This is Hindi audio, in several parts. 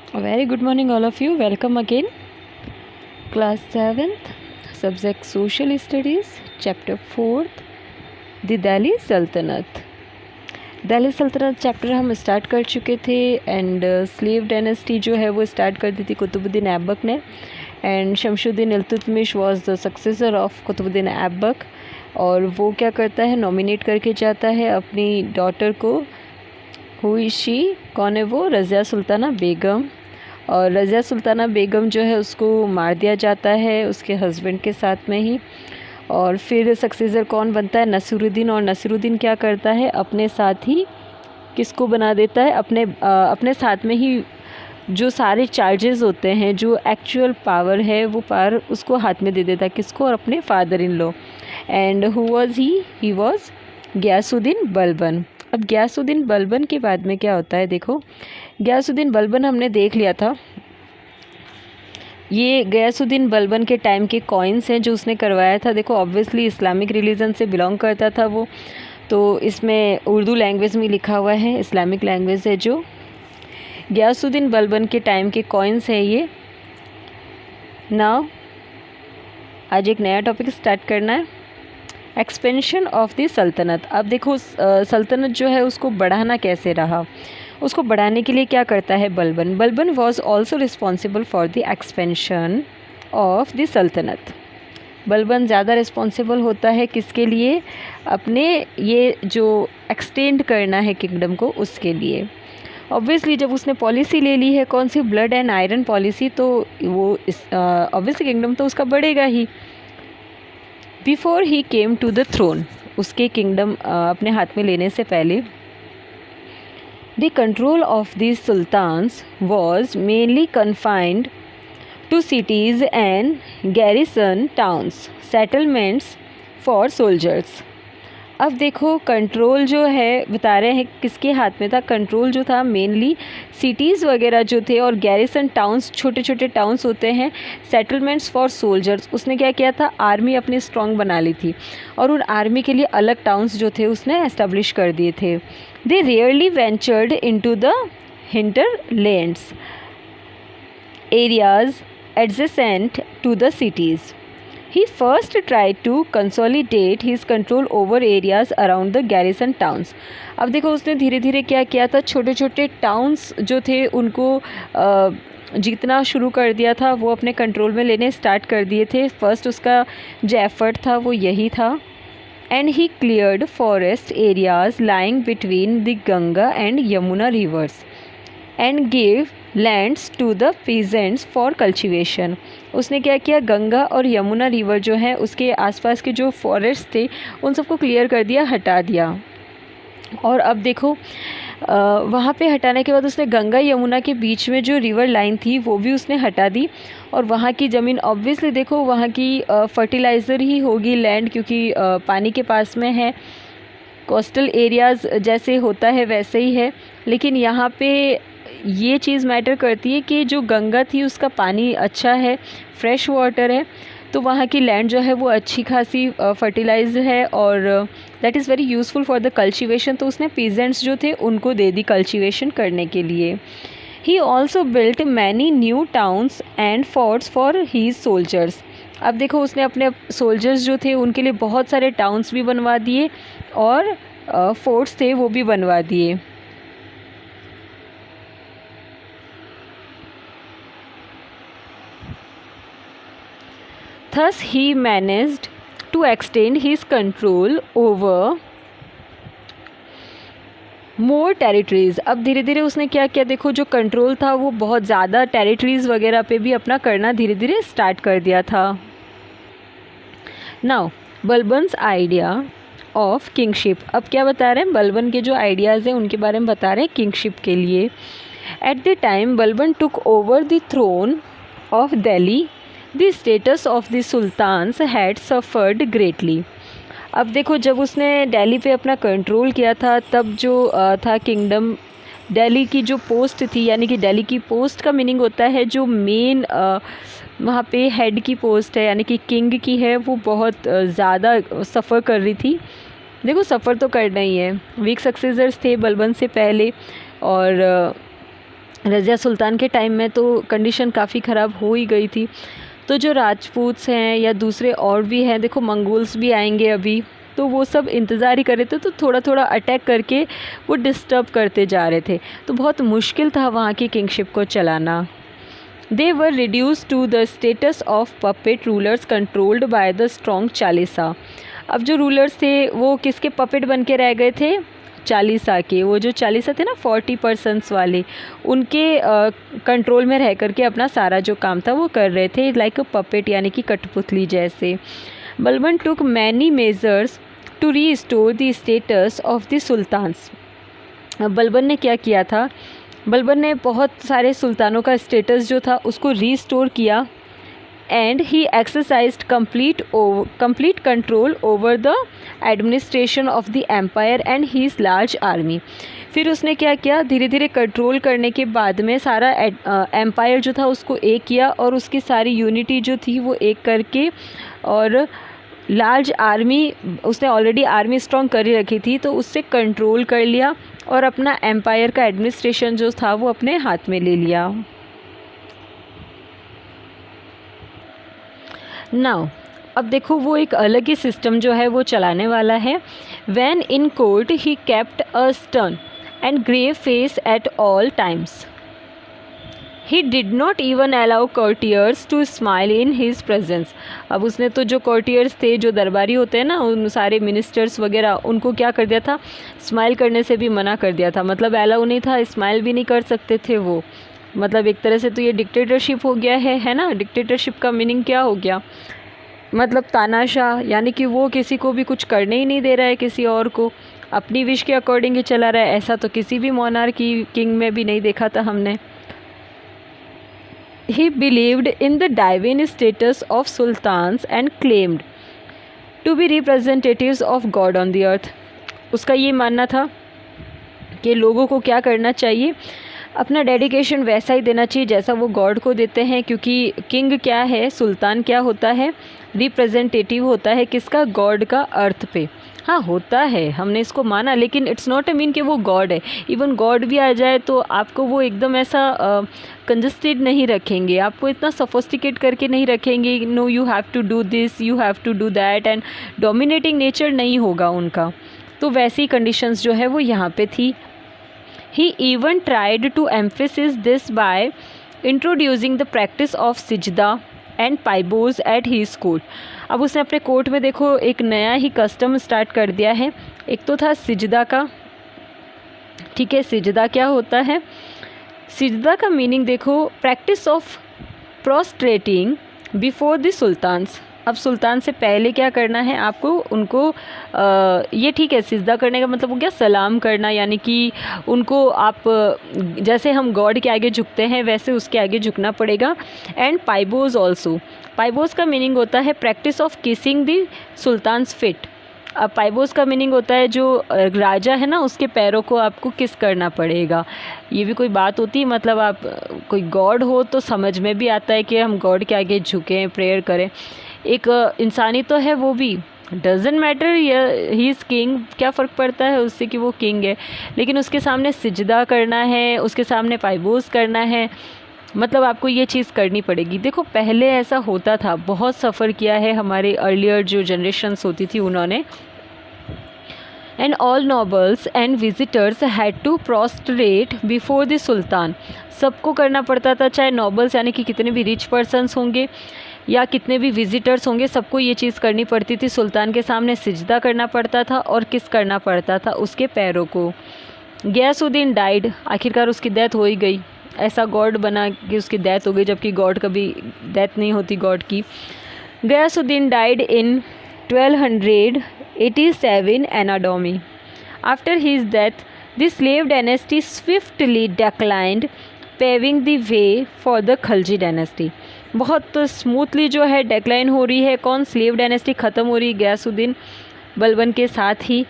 A very good morning, all of you. Welcome again. Class 7th, subject Social Studies, Chapter 4th, The Delhi Sultanate. Delhi सल्तनत चैप्टर हम स्टार्ट कर चुके थे एंड स्लेव डायनेस्टी जो है वो स्टार्ट कर दी थी कुतुबुद्दीन ऐबक ने and Shamsuddin Iltutmish was the successor of Qutbuddin Aibak. और वो क्या करता है, नॉमिनेट करके जाता है अपनी डॉटर को। हुई शी, कौन है वो? रज़िया सुल्ताना बेगम। और रज़िया सुल्ताना बेगम जो है उसको मार दिया जाता है उसके हस्बैंड के साथ में ही। और फिर सक्सेसर कौन बनता है? नसीरुद्दीन। और नसीरुद्दीन क्या करता है, अपने साथ ही किसको बना देता है, अपने साथ में ही जो सारे चार्जेस होते हैं, जो एक्चुअल पावर है वो पावर उसको हाथ में दे देता है। किसको? और अपने father in law. And who was he was Ghiyasuddin Balban. अब गयासुद्दीन बलबन के बाद में क्या होता है, देखो गयासुद्दीन बलबन हमने देख लिया था। ये गयासुद्दीन बलबन के टाइम के कॉइन्स हैं जो उसने करवाया था। देखो ऑब्वियसली इस्लामिक रिलीजन से बिलोंग करता था वो, तो इसमें उर्दू लैंग्वेज में लिखा हुआ है, इस्लामिक लैंग्वेज है जो। गयासुद्दीन बलबन के टाइम के कॉइन्स हैं ये। नाउ आज एक नया टॉपिक स्टार्ट करना है, एक्सपेंशन ऑफ द सल्तनत। अब देखो सल्तनत जो है उसको बढ़ाना कैसे रहा, उसको बढ़ाने के लिए क्या करता है Balban. Balban was also responsible for the expansion of the सल्तनत। बलबन ज़्यादा रिस्पॉन्सिबल होता है किसके लिए? अपने ये जो एक्सटेंड करना है किंगडम को उसके लिए। ऑब्वियसली जब उसने पॉलिसी ले ली है, कौन सी? ब्लड एंड आयरन पॉलिसी, तो वो ऑब्वियसली किंगडम तो उसका बढ़ेगा ही। Before he came to the throne, उसके किंगडम अपने हाथ में लेने से पहले the control of these sultans was mainly confined to cities and garrison towns, settlements for soldiers. अब देखो कंट्रोल जो है बता रहे हैं किसके हाथ में था। कंट्रोल जो था मेनली सिटीज़ वगैरह जो थे और गैरिसन टाउन्स, छोटे छोटे टाउन्स होते हैं, सेटलमेंट्स फॉर सोल्जर्स। उसने क्या किया था, आर्मी अपनी स्ट्रॉन्ग बना ली थी और उन आर्मी के लिए अलग टाउन्स जो थे उसने एस्टेब्लिश कर दिए थे। They rarely ventured into the hinterlands areas adjacent to the cities. He first tried to consolidate his control over areas around the garrison towns. अब देखो उसने धीरे धीरे क्या किया था, छोटे छोटे टाउन्स जो थे उनको जीतना शुरू कर दिया था, वो अपने कंट्रोल में लेने स्टार्ट कर दिए थे। फर्स्ट उसका जो एफर्ट था वो यही था। And he cleared forest areas lying between the Ganga and Yamuna rivers and give lands to the peasants for cultivation. उसने क्या किया, गंगा और यमुना रिवर जो है उसके आसपास के जो फॉरेस्ट थे उन सबको क्लियर कर दिया, हटा दिया। और अब देखो वहाँ पे हटाने के बाद उसने गंगा यमुना के बीच में जो रिवर लाइन थी वो भी उसने हटा दी। और वहाँ की ज़मीन ऑब्वियसली देखो वहाँ की फर्टिलाइज़र ही होगी लैंड, क्योंकि पानी के पास में है। कोस्टल एरियाज़ जैसे होता है वैसे ही है, लेकिन यहाँ पे ये चीज़ मैटर करती है कि जो गंगा थी उसका पानी अच्छा है, फ्रेश वाटर है, तो वहाँ की लैंड जो है वो अच्छी खासी फर्टिलाइज है और that is very useful for the cultivation. तो उसने पीजेंट्स जो थे उनको दे दी कल्टिवेशन करने के लिए। He also built many new towns and forts for his soldiers. अब देखो उसने अपने सोल्जर्स जो थे उनके लिए बहुत सारे टाउन्स भी बनवा दिए और फोर्ट्स थे वो भी बनवा दिए। Thus he managed to extend his control over more territories. अब धीरे धीरे उसने क्या किया, देखो जो कंट्रोल था वो बहुत ज़्यादा टेरिटरीज़ वगैरह पे भी अपना करना धीरे धीरे स्टार्ट कर दिया था। Now Balban's idea of kingship. अब क्या बता रहे हैं, बलबन के जो आइडियाज़ हैं उनके बारे में बता रहे हैं किंगशिप के लिए। At the time Balban took over the throne of Delhi, the status of the sultans had suffered greatly. अब देखो जब उसने दिल्ली पे अपना कंट्रोल किया था तब जो था किंगडम, दिल्ली की जो पोस्ट थी, यानी कि दिल्ली की पोस्ट का मीनिंग होता है जो मेन वहाँ पे हेड की पोस्ट है, यानी कि किंग की है, वो बहुत ज़्यादा सफ़र कर रही थी। देखो सफ़र तो करना ही है, वीक सक्सेसर्स थे बलबन से पहले और रज़िया सुल्तान के टाइम में तो कंडीशन काफ़ी ख़राब हो ही गई थी। तो जो राजपूत्स हैं या दूसरे और भी हैं, देखो मंगोल्स भी आएंगे अभी, तो वो सब इंतज़ार ही कर रहे थे, तो थोड़ा थोड़ा अटैक करके वो डिस्टर्ब करते जा रहे थे। तो बहुत मुश्किल था वहाँ की किंगशिप को चलाना। They were reduce to the status of puppet rulers controlled by the strong Chalisa. अब जो रूलर्स थे वो किसके पपेट बन के रह गए थे? चालीसा के। वो जो चालीसा थे ना 40 पर्सन्स वाले, उनके कंट्रोल में रह करके अपना सारा जो काम था वो कर रहे थे, लाइक अ पपेट, यानी कि कठपुतली जैसे। Balban took many measures to restore the status of the sultans. Balban ने क्या किया था? बलबन ने बहुत सारे सुल्तानों का स्टेटस जो था उसको रीस्टोर किया। And he exercised complete control over the administration of the empire and his large army. फिर उसने क्या किया? धीरे धीरे कंट्रोल करने के बाद में सारा एम्पायर जो था उसको एक किया, और उसकी सारी यूनिटी जो थी वो एक करके, और लार्ज आर्मी, उसने ऑलरेडी आर्मी स्ट्रॉन्ग कर ही रखी थी, तो उससे कंट्रोल कर लिया और अपना एम्पायर का एडमिनिस्ट्रेशन जो था वो अपने हाथ में ले लिया। नाउ अब देखो वो एक अलग ही सिस्टम जो है वो चलाने वाला है। When in court he kept a stern and grave face at all times. He did not even allow courtiers to smile in his presence. अब उसने तो जो courtiers थे, जो दरबारी होते हैं ना, उन सारे मिनिस्टर्स वगैरह, उनको क्या कर दिया था? स्माइल करने से भी मना कर दिया था। मतलब अलाउ नहीं था, स्माइल भी नहीं कर सकते थे वो। मतलब एक तरह से तो ये डिक्टेटरशिप हो गया है ना। डिक्टेटरशिप का मीनिंग क्या हो गया? मतलब तानाशाह, यानी कि वो किसी को भी कुछ करने ही नहीं दे रहा है, किसी और को अपनी विश के अकॉर्डिंग ही चला रहा है। ऐसा तो किसी भी मोनार्की किंग में भी नहीं देखा था हमने। He believed in the divine status of sultans and claimed to be representatives of God on the earth. उसका ये मानना था कि लोगों को क्या करना चाहिए? अपना डेडिकेशन वैसा ही देना चाहिए जैसा वो गॉड को देते हैं, क्योंकि किंग क्या है, सुल्तान क्या होता है? रिप्रेजेंटेटिव होता है किसका? गॉड का अर्थ पे। हाँ होता है, हमने इसको माना, लेकिन इट्स नॉट अ मीन कि वो गॉड है। इवन गॉड भी आ जाए तो आपको वो एकदम ऐसा कंजस्टेड नहीं रखेंगे, आपको इतना सफोस्टिकेट करके नहीं रखेंगे। No you have to do this, you have to do that, and dominating nature नहीं होगा उनका। तो वैसी कंडीशंस जो है वो यहाँ पे थी। He even tried to emphasize this by introducing the practice of sijda and paibos at his court. अब उसने अपने कोर्ट में देखो एक नया ही कस्टम स्टार्ट कर दिया है। एक तो था सिजदा का, ठीक है। सिजदा क्या होता है? सिजदा का मीनिंग देखो, practice of prostrating before the sultans. अब सुल्तान से पहले क्या करना है आपको? उनको ये ठीक है, सिजदा करने का मतलब हो गया सलाम करना, यानी कि उनको आप जैसे हम गॉड के आगे झुकते हैं वैसे उसके आगे झुकना पड़ेगा। And पाइबोज also. पाइबोज का मीनिंग होता है practice of kissing the sultans feet. अब पाइबोज का मीनिंग होता है जो राजा है ना उसके पैरों को आपको किस करना पड़ेगा। ये भी कोई बात होती है? मतलब आप कोई गॉड हो तो समझ में भी आता है कि हम गॉड के आगे झुकें, प्रेयर करें। एक इंसानी तो है वो भी, doesn't matter he is king, क्या फ़र्क पड़ता है उससे कि वो किंग है, लेकिन उसके सामने सिजदा करना है, उसके सामने पाइबोस करना है, मतलब आपको ये चीज़ करनी पड़ेगी। देखो पहले ऐसा होता था, बहुत सफ़र किया है हमारे अर्लियर जो जनरेशन्स होती थी उन्होंने। And all nobles and visitors had to prostrate before the sultan. सबको करना पड़ता था, चाहे नॉबल्स यानी कि कितने भी रिच पर्सन्स होंगे या कितने भी विजिटर्स होंगे, सबको ये चीज़ करनी पड़ती थी। सुल्तान के सामने सिजदा करना पड़ता था और किस करना पड़ता था? उसके पैरों को। गयासुद्दीन डाइड, आखिरकार उसकी डेथ हो ही गई। ऐसा गॉड बना कि उसकी डेथ हो गई, जबकि गॉड कभी डेथ नहीं होती गॉड की। Ghiyasuddin died in 1287 anno domini. After his death the slave dynasty swiftly declined, paving the way for the Khalji dynasty. बहुत स्मूथली जो है डेक्लाइन हो रही है। कौन? स्लेव डायनेस्टी ख़त्म हो रही है गयासुद्दीन बलबन के साथ ही,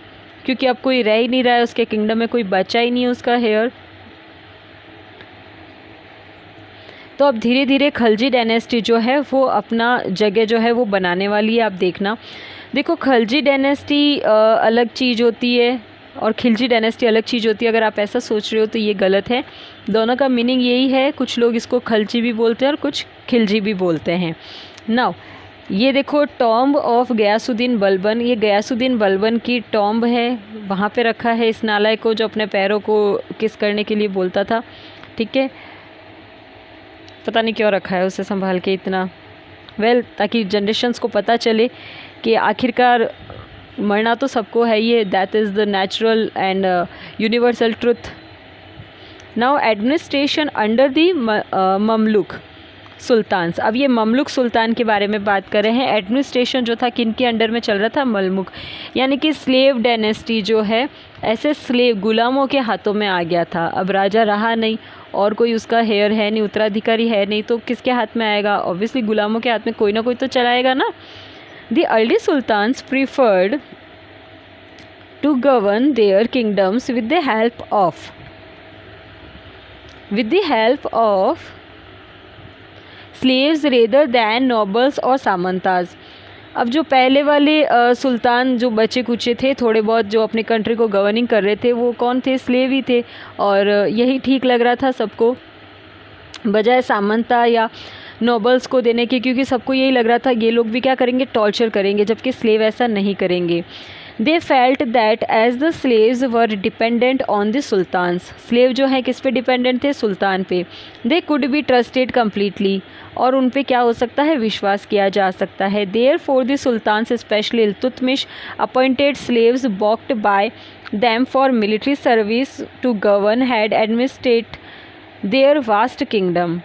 क्योंकि अब कोई रह ही नहीं रहा है उसके किंगडम में, कोई बचा ही नहीं है उसका हेयर। तो अब धीरे धीरे खलजी डायनेस्टी जो है वो अपना जगह जो है वो बनाने वाली है। आप देखना, देखो खलजी डायनेस्टी अलग चीज़ होती है और खिलजी डायनेस्टी अलग चीज़ होती है। अगर आप ऐसा सोच रहे हो तो ये गलत है, दोनों का मीनिंग यही है। कुछ लोग इसको खलजी भी बोलते हैं और कुछ खिलजी भी बोलते हैं। नाउ ये देखो टॉम्ब ऑफ गयासुद्दीन बलबन, ये गयासुद्दीन बलबन की टॉम्ब है, वहाँ पे रखा है इस नालायक को जो अपने पैरों को किस करने के लिए बोलता था। ठीक है, पता नहीं क्यों रखा है उसे संभाल के इतना, ताकि जनरेशन्स को पता चले कि आखिरकार मरना तो सबको है, ये that is the natural and universal truth. Now administration under the Mamluk sultans. अब ये ममलुक सुल्तान के बारे में बात कर रहे हैं। एडमिनिस्ट्रेशन जो था किन के अंडर में चल रहा था? ममलुक, यानी कि स्लेव डायनेस्टी जो है, ऐसे स्लेव गुलामों के हाथों में आ गया था। अब राजा रहा नहीं और कोई उसका हेयर है नहीं, उत्तराधिकारी है नहीं, तो किसके हाथ में आएगा? ऑब्वियसली गुलामों के हाथ में कोई ना कोई तो चलाएगा ना। The early sultans preferred to govern their kingdoms with the help of slaves rather than nobles और सामंताज। अब जो पहले वाले सुल्तान जो बचे कुचे थे थोड़े बहुत, जो अपने कंट्री को गवर्निंग कर रहे थे, वो कौन थे? स्लेव ही थे। और यही ठीक लग रहा था सबको, बजाय सामंता या नॉबल्स को देने के, क्योंकि सबको यही लग रहा था ये लोग भी क्या करेंगे? टॉर्चर करेंगे, जबकि स्लेव ऐसा नहीं करेंगे। They felt that as the slaves were dependent on the sultans. Slave जो है किस पे डिपेंडेंट थे? सुल्तान पे। They could be trusted completely, और उन पे क्या हो सकता है? विश्वास किया जा सकता है। Therefore the sultans especially Iltutmish appointed slaves bought by them for military service to govern had administrate their vast kingdom.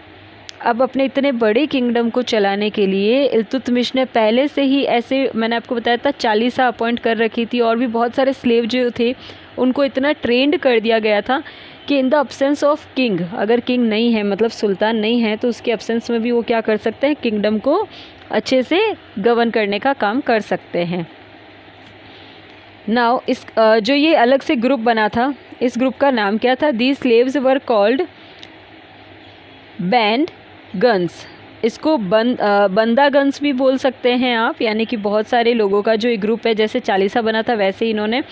अब अपने इतने बड़े किंगडम को चलाने के लिए इल्तुतमिश ने पहले से ही ऐसे, मैंने आपको बताया था, 40 अपॉइंट कर रखी थी, और भी बहुत सारे स्लेव जो थे उनको इतना ट्रेंड कर दिया गया था कि in the absence of king, अगर किंग नहीं है मतलब सुल्तान नहीं है, तो उसके अब्सेंस में भी वो क्या कर सकते हैं? किंगडम को अच्छे से गवर्न करने का काम कर सकते हैं। नाउ इस जो ये अलग से ग्रुप बना था, इस ग्रुप का नाम क्या था? These slaves were called band guns. इसको बंदा गन्स भी बोल सकते हैं आप, यानी कि बहुत सारे लोगों का जो एक ग्रुप है, जैसे 40 बना था वैसे ही इन्होंने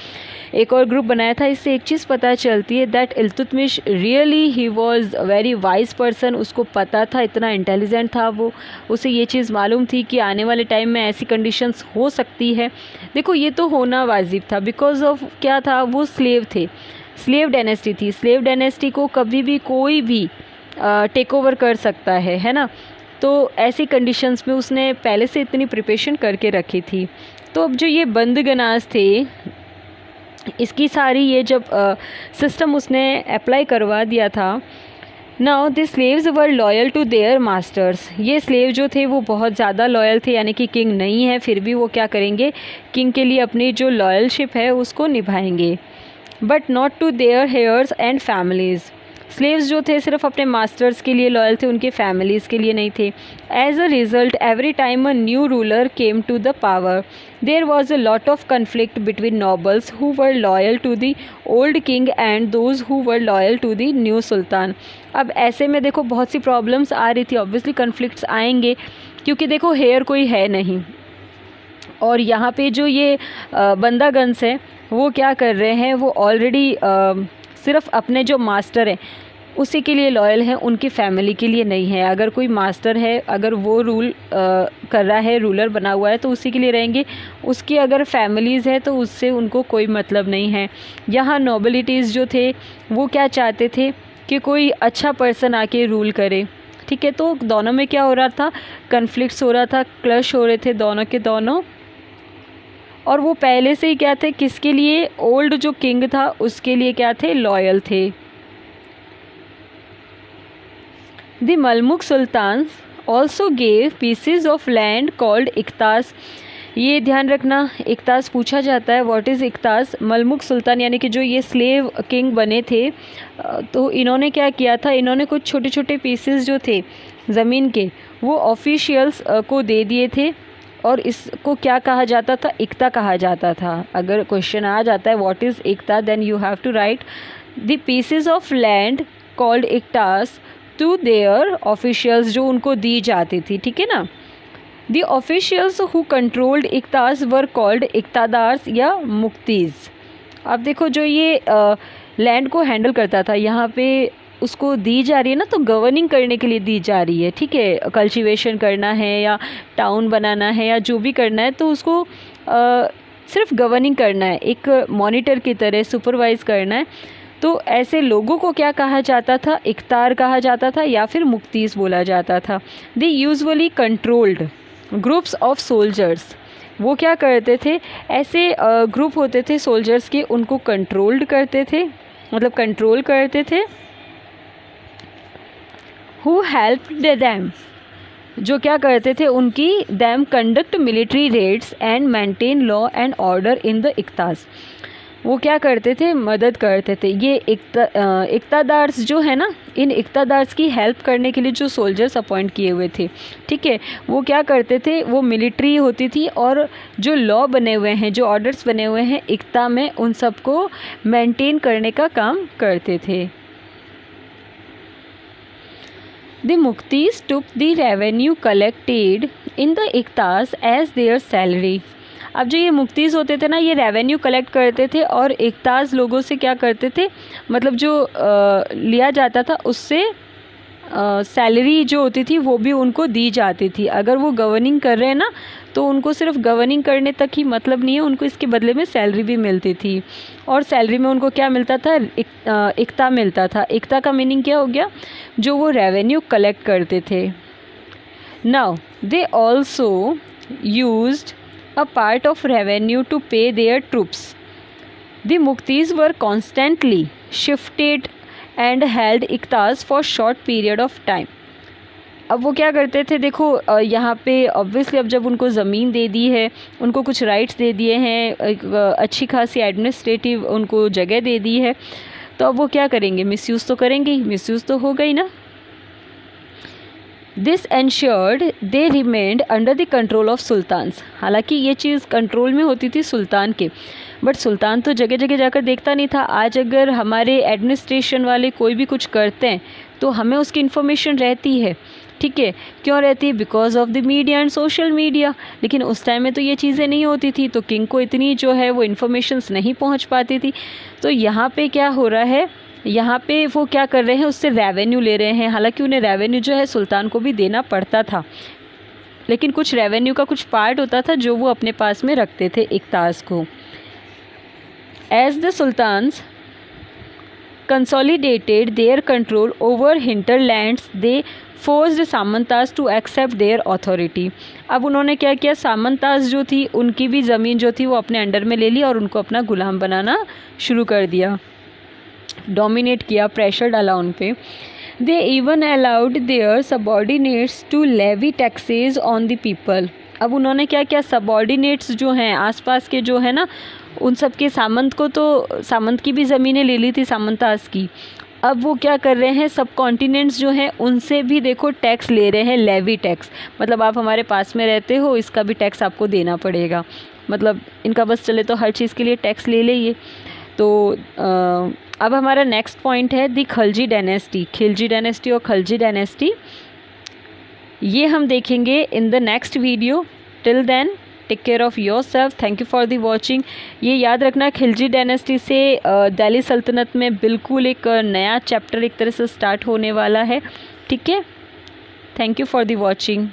एक और ग्रुप बनाया था। इससे एक चीज़ पता चलती है that Iltutmish really he was very wise person. उसको पता था, इतना इंटेलिजेंट था वो, उसे ये चीज़ मालूम थी कि आने वाले टाइम में ऐसी कंडीशंस हो सकती है। देखो ये तो होना वाजिब था, बिकॉज ऑफ क्या था? वो स्लेव थे, स्लेव डायनेस्टी थी। स्लेव डायनेस्टी को कभी भी कोई भी टेक ओवर कर सकता है ना। तो ऐसी कंडीशंस में उसने पहले से इतनी प्रिपरेशन करके रखी थी। तो अब जो ये बंदगनाज थे, इसकी सारी ये जब सिस्टम उसने अप्लाई करवा दिया था। Now the slaves were loyal to their masters. ये स्लेव जो थे वो बहुत ज़्यादा लॉयल थे, यानी कि किंग नहीं है फिर भी वो क्या करेंगे? किंग के लिए अपनी जो लॉयलशिप है उसको निभाएंगे। But not to their heirs and families. Slaves जो थे सिर्फ अपने मास्टर्स के लिए लॉयल थे, उनके फैमिलीज़ के लिए नहीं थे। As a result every time a new ruler came to the power there was a lot of conflict between nobles who were loyal to the old king and those who were loyal to the new sultan. अब ऐसे में देखो बहुत सी प्रॉब्लम्स आ रही थी, ऑब्वियसली कन्फ्लिक्ट्स आएंगे, क्योंकि देखो हेयर कोई है नहीं, और यहाँ पे जो ये बंदागन्स है वो क्या कर रहे हैं? वो ऑलरेडी सिर्फ अपने जो मास्टर हैं उसी के लिए लॉयल हैं, उनकी फैमिली के लिए नहीं है। अगर कोई मास्टर है, अगर वो रूल कर रहा है, रूलर बना हुआ है, तो उसी के लिए रहेंगे। उसकी अगर फैमिलीज़ है तो उससे उनको कोई मतलब नहीं है। यहाँ नोबिलिटीज़ जो थे वो क्या चाहते थे कि कोई अच्छा पर्सन आके रूल करे। ठीक है, तो दोनों में क्या हो रहा था? कन्फ्लिक्ट्स हो रहा था, क्लश हो रहे थे दोनों के दोनों। और वो पहले से ही क्या थे? किसके लिए? ओल्ड जो किंग था उसके लिए क्या थे? लॉयल थे। The Mamluk sultans also gave pieces of land called iqtas. ये ध्यान रखना, इक्तास पूछा जाता है, व्हाट इज़ इक्तास? मलमुक सुल्तान यानी कि जो ये स्लेव किंग बने थे, तो इन्होंने क्या किया था? इन्होंने कुछ छोटे छोटे पीसेस जो थे ज़मीन के वो ऑफिशियल्स को दे दिए थे, और इसको क्या कहा जाता था? इक्ता कहा जाता था। अगर क्वेश्चन आ जाता है what is iqta, then you have to write the pieces of land called iqtas to their officials, जो उनको दी जाती थी। ठीक है ना। The officials who controlled iqtas were called iqtadars या मुक्तीज़। अब देखो जो ये लैंड को हैंडल करता था, यहाँ पे उसको दी जा रही है ना, तो गवर्निंग करने के लिए दी जा रही है, ठीक है। कल्टीवेशन करना है या टाउन बनाना है या जो भी करना है, तो उसको सिर्फ गवर्निंग करना है, एक मॉनिटर की तरह सुपरवाइज़ करना है। तो ऐसे लोगों को क्या कहा जाता था? इख्तार कहा जाता था या फिर मुक्तीस बोला जाता था। They usually controlled groups of soldiers. वो क्या करते थे? ऐसे ग्रुप होते थे सोल्जर्स के, उनको कंट्रोल्ड करते थे, मतलब कंट्रोल करते थे। हु हेल्प्ड देम, जो क्या करते थे उनकी, them conduct military raids and maintain law and order in the iqtas. वो क्या करते थे? मदद करते थे। ये इख्तादार्स जो है ना, इन इख्तादार्स की हेल्प करने के लिए जो सोल्जर्स अपॉइंट किए हुए थे, ठीक है, वो क्या करते थे? वो मिलिट्री होती थी और जो लॉ बने हुए हैं, जो ऑर्डर्स बने हुए हैं इख्ता में, उन सबको मेंटेन करने का काम करते थे। The Muktis took the revenue collected in the इख्तास as their salary। अब जो ये मुक्तीज़ होते थे ना, ये रेवेन्यू कलेक्ट करते थे और इख्तास लोगों से क्या करते थे, मतलब जो लिया जाता था उससे सैलरी जो होती थी वो भी उनको दी जाती थी। अगर वो गवर्निंग कर रहे हैं ना, तो उनको सिर्फ गवर्निंग करने तक ही मतलब नहीं है, उनको इसके बदले में सैलरी भी मिलती थी। और सैलरी में उनको क्या मिलता था? इख्ता मिलता था। इख्ता का मीनिंग क्या हो गया? जो वो रेवेन्यू कलेक्ट करते थे। Now they also used a part of revenue to pay their troops. The Muktis were constantly shifted and held इख्तास for short period of time. अब वो क्या करते थे? देखो यहाँ पे ऑब्वियसली अब जब उनको ज़मीन दे दी है, उनको कुछ राइट्स दे दिए हैं, एक अच्छी खासी एडमिनिस्ट्रेटिव उनको जगह दे दी है, तो अब वो क्या करेंगे? मिसयूज़ तो करेंगे ही, मिसयूज़ तो हो गई ना। This ensured they remained under the control of sultans. हालांकि ये चीज़ कंट्रोल में होती थी सुल्तान के, बट सुल्तान तो जगह जगह जाकर देखता नहीं था। आज अगर हमारे एडमिनिस्ट्रेशन वाले कोई भी कुछ करते हैं तो हमें उसकी इन्फॉर्मेशन रहती है, ठीक है। क्यों रहती है? Because of the media and social media. लेकिन उस टाइम में तो ये चीज़ें नहीं होती थी, तो किंग को इतनी जो है वो इन्फॉर्मेशंस नहीं पहुंच पाती थी। तो यहाँ पे क्या हो रहा है? यहाँ पे वो क्या कर रहे हैं? उससे रेवेन्यू ले रहे हैं। हालांकि उन्हें रेवेन्यू जो है सुल्तान को भी देना पड़ता था, लेकिन कुछ रेवेन्यू का कुछ पार्ट होता था जो वो अपने पास में रखते थे इख्तास को। As the sultans consolidated their control over hinterlands, they forced samantas to accept their authority. अब उन्होंने क्या किया? सामंतास जो थी उनकी भी ज़मीन जो थी वो अपने अंडर में ले ली और उनको अपना गुलाम बनाना शुरू कर दिया, डोमिनेट किया, प्रेशर डाला उन पे। They even allowed their subordinates to levy taxes on the people. अब उन्होंने क्या किया? सबॉर्डिनेट्स जो हैं आसपास के जो है ना, उन सब के, सामंत को तो सामंत की भी ज़मीनें ले ली थी सामंतास की। अब वो क्या कर रहे हैं? सब कॉन्टिनेंट्स जो हैं उनसे भी देखो टैक्स ले रहे हैं, लेवी टैक्स। मतलब आप हमारे पास में रहते हो, इसका भी टैक्स आपको देना पड़ेगा। मतलब इनका बस चले तो हर चीज़ के लिए टैक्स ले लेंगे। तो अब हमारा नेक्स्ट पॉइंट है the Khalji dynasty. Khilji dynasty और खलजी डायनेस्टी, ये हम देखेंगे in the next video. Till then take care of yourself. Thank you for the watching. ये याद रखना, खिलजी डायनेस्टी से दिल्ली सल्तनत में बिल्कुल एक नया चैप्टर एक तरह से स्टार्ट होने वाला है, ठीक है। Thank you for the watching.